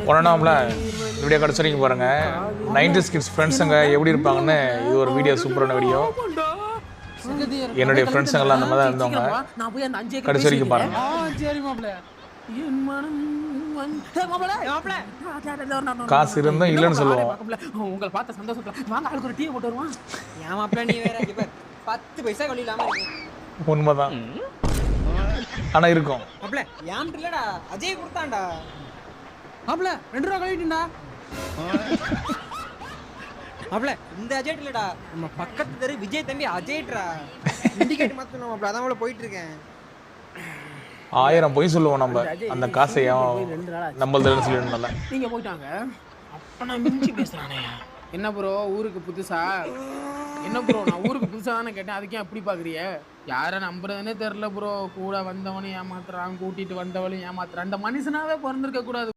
ஒன்றாம்ல video கடைசி வரைக்கும் பாருங்கள். 90s கிட்ஸ் ஃப்ரெண்ட்ஸுங்க எப்படி இருப்பாங்கன்னு இது ஒரு வீடியோ, சூப்பரான வீடியோ. என்னுடைய ஃப்ரெண்ட்ஸுங்கெல்லாம் அந்த மாதிரி தான் இருந்தவங்க. கடைசி வரைக்கும் பாருங்கள். காசு இருந்தால் இல்லைன்னு சொல்லுவோம். உங்களை பார்த்த சந்தோஷத்துல வாங்க ஆளுக்கு ஒரு டீ போட்டு வருவான். ஏன் மாப்பிள்ள நீ வேற 10 பைசா கொள்ளி இல்லாம இருக்கு. உண்மைதான், ஆனால் இருக்கும். மாப்பிள்ள ஏன் இல்லடா, அஜய் கொடுத்தான்டா. மாப்பிள்ள 2 ரூபா கழிட்டுண்டா. மாப்பிள்ள இந்த அஜய் இல்லடா, நம்ம பக்கத்து தெரு விஜய் தம்பி அஜய்ட்ரா. இண்டிகேட் மாத்தணும் மாப்பிள்ள, அதான் உள்ள போயிட்டு இருக்கேன். 1000 பொய் சொல்லுவோம் நம்ம, அந்த காசை நம்மள்தான் சொல்லிடணும்ல. நீங்க போயிட்டாங்க அப்ப நான் மிஞ்சி பேசுறானே. என்ன ப்ரோ ஊருக்கு புதுசா? என்ன ப்ரோ நான் ஊருக்கு புதுசா தானே கேட்டேன், அதுக்கே அப்படி பாக்குறிய? யாரை நம்புறதுன்னே தெரியல ப்ரோ. கூட வந்தவனையும் ஏமாத்துறான், கூட்டிட்டு வந்தவளையும் ஏமாத்துறான். அந்த மனுஷனாவே பிறந்திருக்க கூடாது.